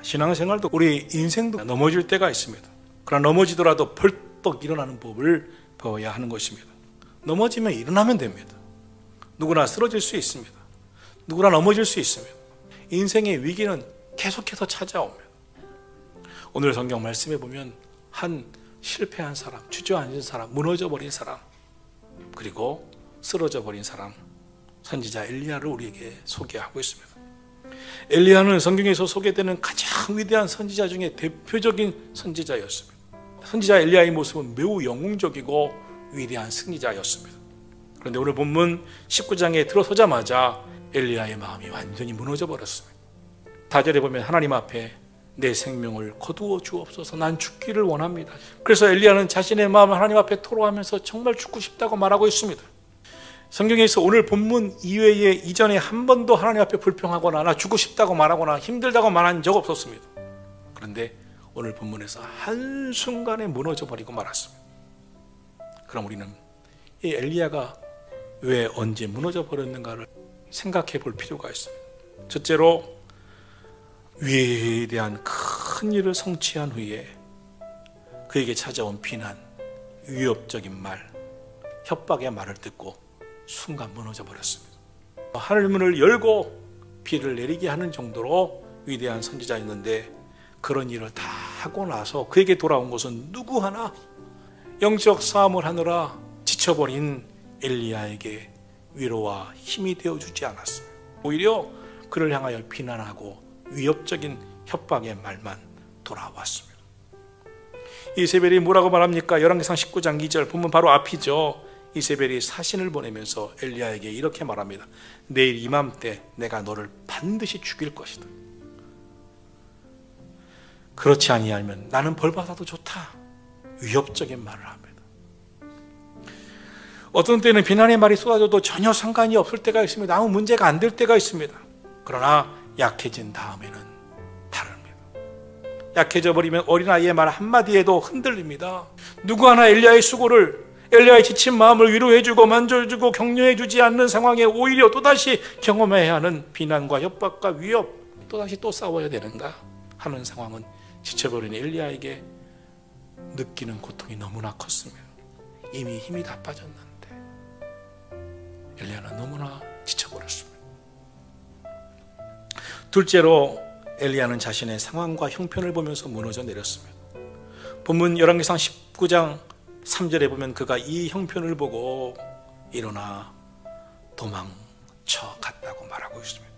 신앙생활도 우리 인생도 넘어질 때가 있습니다. 그러나 넘어지더라도 벌떡 일어나는 법을 배워야 하는 것입니다. 넘어지면 일어나면 됩니다. 누구나 쓰러질 수 있습니다. 누구나 넘어질 수 있습니다. 인생의 위기는 계속해서 찾아옵니다. 오늘 성경 말씀에 보면 한 실패한 사람, 주저앉은 사람, 무너져버린 사람, 그리고 쓰러져버린 사람, 선지자 엘리야를 우리에게 소개하고 있습니다. 엘리야는 성경에서 소개되는 가장 위대한 선지자 중에 대표적인 선지자였습니다. 선지자 엘리야의 모습은 매우 영웅적이고 위대한 승리자였습니다. 그런데 오늘 본문 19장에 들어서자마자 엘리야의 마음이 완전히 무너져 버렸습니다. 4절에 보면 하나님 앞에 내 생명을 거두어 주옵소서, 난 죽기를 원합니다. 그래서 엘리야는 자신의 마음을 하나님 앞에 토로하면서 정말 죽고 싶다고 말하고 있습니다. 성경에서 오늘 본문 이외에 이전에 한 번도 하나님 앞에 불평하거나 나 죽고 싶다고 말하거나 힘들다고 말한 적 없었습니다. 그런데 오늘 본문에서 한순간에 무너져 버리고 말았습니다. 그럼 우리는 이 엘리야가 왜 언제 무너져 버렸는가를 생각해 볼 필요가 있습니다. 첫째로 위대한 큰 일을 성취한 후에 그에게 찾아온 비난, 위협적인 말, 협박의 말을 듣고 순간 무너져 버렸습니다. 하늘 문을 열고 비를 내리게 하는 정도로 위대한 선지자였는데 그런 일을 다 하고 나서 그에게 돌아온 것은 누구 하나 영적 싸움을 하느라 지쳐버린 엘리야에게 위로와 힘이 되어주지 않았습니다. 오히려 그를 향하여 비난하고 위협적인 협박의 말만 돌아왔습니다. 이세벨이 뭐라고 말합니까? 열왕기상 19장 2절 본문 바로 앞이죠. 이세벨이 사신을 보내면서 엘리야에게 이렇게 말합니다. 내일 이맘때 내가 너를 반드시 죽일 것이다. 그렇지 아니하면 나는 벌받아도 좋다. 위협적인 말을 합니다. 어떤 때는 비난의 말이 쏟아져도 전혀 상관이 없을 때가 있습니다. 아무 문제가 안 될 때가 있습니다. 그러나 약해진 다음에는 다릅니다. 약해져 버리면 어린아이의 말 한마디에도 흔들립니다. 누구 하나 엘리야의 지친 마음을 위로해주고 만져주고 격려해주지 않는 상황에 오히려 또다시 경험해야 하는 비난과 협박과 위협, 또다시 또 싸워야 되는가 하는 상황은 지쳐버린 엘리야에게 느끼는 고통이 너무나 컸습니다. 이미 힘이 다 빠졌는데 엘리야는 너무나 지쳐버렸습니다. 둘째로 엘리야는 자신의 상황과 형편을 보면서 무너져 내렸습니다. 본문 열왕기상 19장 3절에 보면 그가 이 형편을 보고 일어나 도망쳐 갔다고 말하고 있습니다.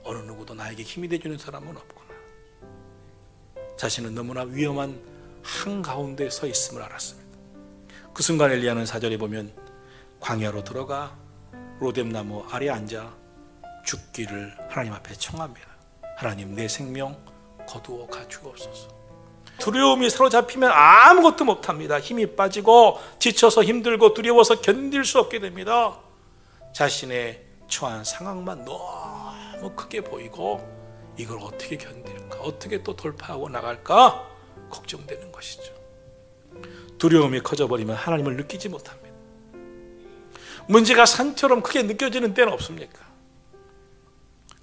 어느 누구도 나에게 힘이 되주는 사람은 없구나. 자신은 너무나 위험한 한가운데 서 있음을 알았습니다. 그 순간 엘리야는 4절에 보면 광야로 들어가 로뎀나무 아래 앉아 죽기를 하나님 앞에 청합니다. 하나님, 내 생명 거두어 가주옵소서. 두려움이 사로잡히면 아무것도 못합니다. 힘이 빠지고 지쳐서 힘들고 두려워서 견딜 수 없게 됩니다. 자신의 처한 상황만 너무 크게 보이고 이걸 어떻게 견딜까, 어떻게 또 돌파하고 나갈까 걱정되는 것이죠. 두려움이 커져버리면 하나님을 느끼지 못합니다. 문제가 산처럼 크게 느껴지는 때는 없습니까?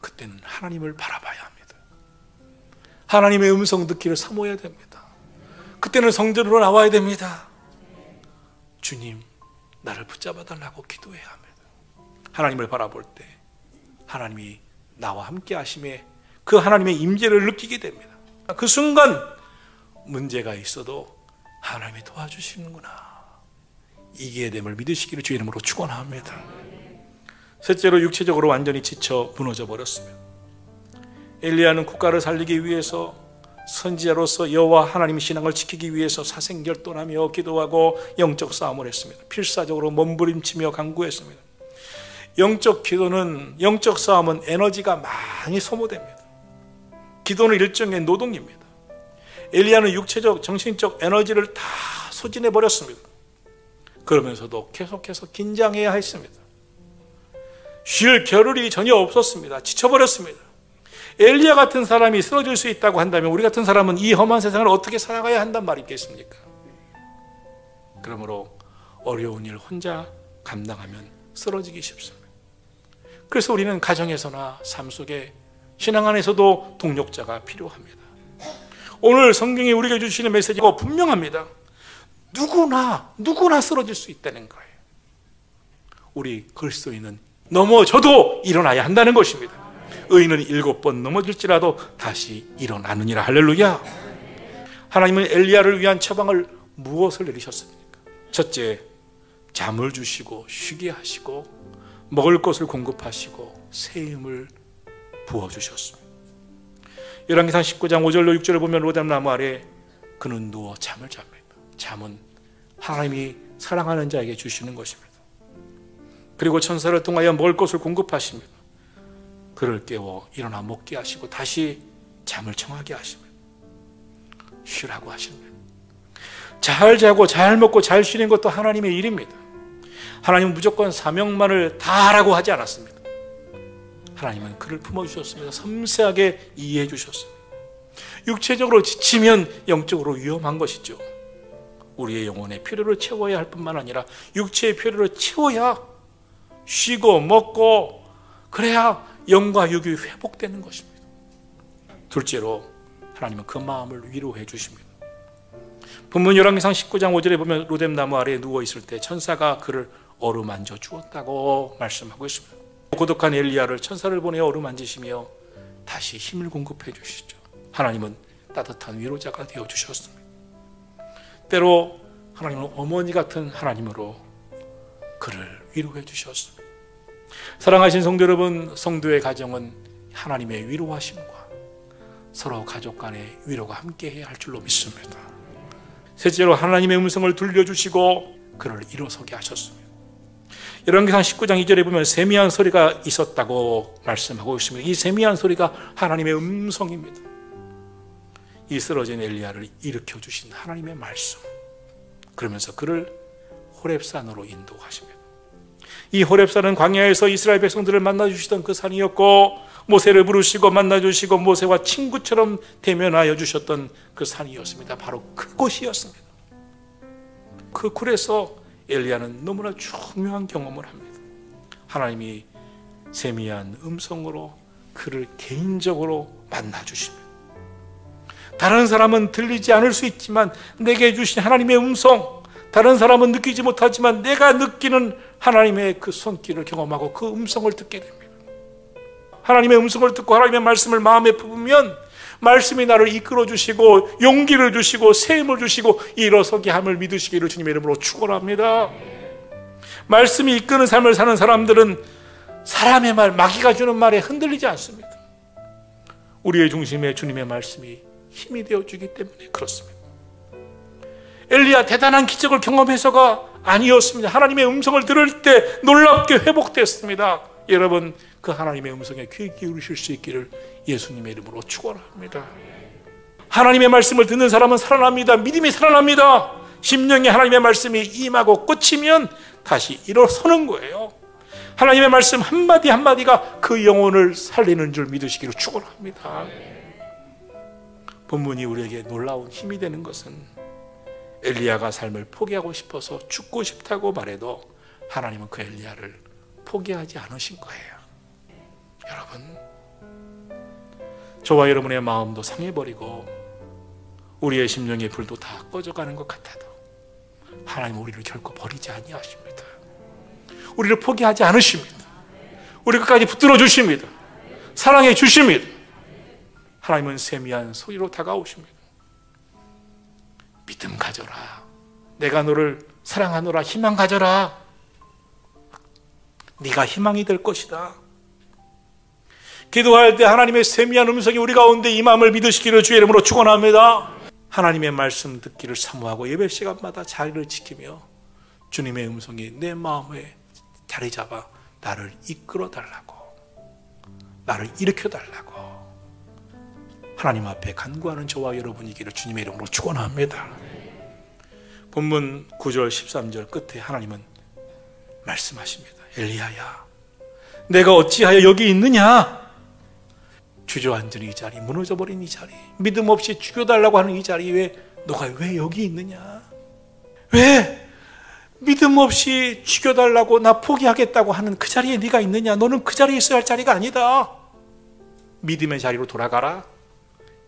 그때는 하나님을 바라봐야 합니다. 하나님의 음성 듣기를 사모해야 됩니다. 그때는 성전으로 나와야 됩니다. 주님, 나를 붙잡아 달라고 기도해야 합니다. 하나님을 바라볼 때 하나님이 나와 함께 하심에 그 하나님의 임재를 느끼게 됩니다. 그 순간 문제가 있어도 하나님이 도와주시는구나, 이기게 됨을 믿으시기를 주의 이름으로 축원합니다. 셋째로 육체적으로 완전히 지쳐 무너져 버렸습니다. 엘리야는 국가를 살리기 위해서 선지자로서 여호와 하나님의 신앙을 지키기 위해서 사생결돈하며 기도하고 영적 싸움을 했습니다. 필사적으로 몸부림치며 간구했습니다. 영적 기도는, 영적 싸움은 에너지가 많이 소모됩니다. 기도는 일종의 노동입니다. 엘리야는 육체적, 정신적 에너지를 다 소진해 버렸습니다. 그러면서도 계속해서 긴장해야 했습니다. 쉴 겨를이 전혀 없었습니다. 지쳐버렸습니다. 엘리야 같은 사람이 쓰러질 수 있다고 한다면 우리 같은 사람은 이 험한 세상을 어떻게 살아가야 한단 말이겠습니까? 그러므로 어려운 일 혼자 감당하면 쓰러지기 쉽습니다. 그래서 우리는 가정에서나 삶 속에 신앙 안에서도 동력자가 필요합니다. 오늘 성경이 우리에게 주시는 메시지가 분명합니다. 누구나 쓰러질 수 있다는 거예요. 우리 그리스도인은 넘어져도 일어나야 한다는 것입니다. 의인은 7번 넘어질지라도 다시 일어나느니라. 할렐루야. 하나님은 엘리야를 위한 처방을 무엇을 내리셨습니까? 첫째, 잠을 주시고 쉬게 하시고 먹을 것을 공급하시고 새 힘을 부어주셨습니다. 열왕기상 19장 5절로 6절을 보면 로뎀나무 아래 그는 누워 잠을 잡니다. 잠은 하나님이 사랑하는 자에게 주시는 것입니다. 그리고 천사를 통하여 먹을 것을 공급하십니다. 그를 깨워 일어나 먹게 하시고 다시 잠을 청하게 하십니다. 쉬라고 하십니다. 잘 자고 잘 먹고 잘 쉬는 것도 하나님의 일입니다. 하나님은 무조건 사명만을 다 하라고 하지 않았습니다. 하나님은 그를 품어주셨습니다. 섬세하게 이해해 주셨습니다. 육체적으로 지치면 영적으로 위험한 것이죠. 우리의 영혼의 필요를 채워야 할 뿐만 아니라 육체의 필요를 채워야 쉬고 먹고 그래야 영과 육이 회복되는 것입니다. 둘째로 하나님은 그 마음을 위로해 주십니다. 본문 열왕기상 19장 5절에 보면 로뎀나무 아래에 누워있을 때 천사가 그를 어루만져 주었다고 말씀하고 있습니다. 고독한 엘리야를 천사를 보내어 어루만지시며 다시 힘을 공급해 주시죠. 하나님은 따뜻한 위로자가 되어주셨습니다. 때로 하나님은 어머니 같은 하나님으로 그를 위로해 주셨습니다. 사랑하신 성도 여러분, 성도의 가정은 하나님의 위로하심과 서로 가족 간의 위로가 함께해야 할 줄로 믿습니다. 셋째로 하나님의 음성을 들려주시고 그를 일어서게 하셨습니다. 열왕기상 19장 2절에 보면 세미한 소리가 있었다고 말씀하고 있습니다. 이 세미한 소리가 하나님의 음성입니다. 이 쓰러진 엘리야를 일으켜주신 하나님의 말씀, 그러면서 그를 호렙산으로 인도하십니다. 이 호렙산은 광야에서 이스라엘 백성들을 만나주시던 그 산이었고, 모세를 부르시고 만나주시고 모세와 친구처럼 대면하여 주셨던 그 산이었습니다. 바로 그곳이었습니다. 그 굴에서 엘리야는 너무나 중요한 경험을 합니다. 하나님이 세미한 음성으로 그를 개인적으로 만나주십니다. 다른 사람은 들리지 않을 수 있지만 내게 주신 하나님의 음성, 다른 사람은 느끼지 못하지만 내가 느끼는 하나님의 그 손길을 경험하고 그 음성을 듣게 됩니다. 하나님의 음성을 듣고 하나님의 말씀을 마음에 품으면 말씀이 나를 이끌어 주시고 용기를 주시고 새 힘을 주시고 일어서게 함을 믿으시기를 주님의 이름으로 축원합니다. 말씀이 이끄는 삶을 사는 사람들은 사람의 말, 마귀가 주는 말에 흔들리지 않습니다. 우리의 중심에 주님의 말씀이 힘이 되어주기 때문에 그렇습니다. 엘리야 대단한 기적을 경험해서가 아니었습니다. 하나님의 음성을 들을 때 놀랍게 회복됐습니다. 여러분, 그 하나님의 음성에 귀 기울이실 수 있기를 예수님의 이름으로 축원합니다. 하나님의 말씀을 듣는 사람은 살아납니다. 믿음이 살아납니다. 심령에 하나님의 말씀이 임하고 꽂히면 다시 일어서는 거예요. 하나님의 말씀 한마디 한마디가 그 영혼을 살리는 줄 믿으시기를 축원합니다. 본문이 우리에게 놀라운 힘이 되는 것은 엘리야가 삶을 포기하고 싶어서 죽고 싶다고 말해도 하나님은 그 엘리야를 포기하지 않으신 거예요. 여러분, 저와 여러분의 마음도 상해버리고 우리의 심령의 불도 다 꺼져가는 것 같아도 하나님은 우리를 결코 버리지 아니하십니다. 우리를 포기하지 않으십니다. 우리 끝까지 붙들어 주십니다. 사랑해 주십니다. 하나님은 세미한 소리로 다가오십니다. 믿음 가져라. 내가 너를 사랑하노라. 희망 가져라. 네가 희망이 될 것이다. 기도할 때 하나님의 세미한 음성이 우리 가운데 임함을 믿으시기를 주의 이름으로 축원합니다. 하나님의 말씀 듣기를 사모하고 예배 시간마다 자리를 지키며 주님의 음성이 내 마음에 자리 잡아 나를 이끌어 달라고, 나를 일으켜 달라고 하나님 앞에 간구하는 저와 여러분이기를 주님의 이름으로 축원합니다. 본문 9절 13절 끝에 하나님은 말씀하십니다. 엘리야야, 내가 어찌하여 여기 있느냐? 주저앉은 이 자리, 무너져버린 이 자리, 믿음 없이 죽여달라고 하는 이 자리에 너가 왜 여기 있느냐? 왜 믿음 없이 죽여달라고 나 포기하겠다고 하는 그 자리에 네가 있느냐? 너는 그 자리에 있어야 할 자리가 아니다. 믿음의 자리로 돌아가라.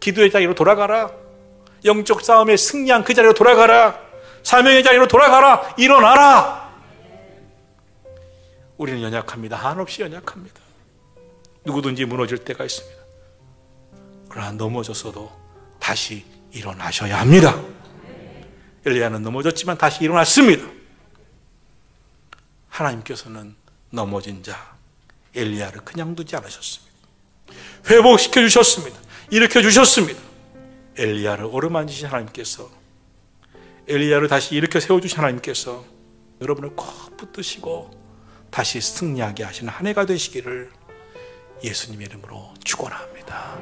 기도의 자리로 돌아가라. 영적 싸움에 승리한 그 자리로 돌아가라. 사명의 자리로 돌아가라. 일어나라. 우리는 연약합니다. 한없이 연약합니다. 누구든지 무너질 때가 있습니다. 그러나 넘어졌어도 다시 일어나셔야 합니다. 엘리야는 넘어졌지만 다시 일어났습니다. 하나님께서는 넘어진 자 엘리야를 그냥 두지 않으셨습니다. 회복시켜 주셨습니다. 일으켜 주셨습니다. 엘리야를 어루만지신 하나님께서, 엘리야를 다시 일으켜 세워주신 하나님께서 여러분을 꼭 붙드시고 다시 승리하게 하시는 한 해가 되시기를 예수님의 이름으로 축원합니다.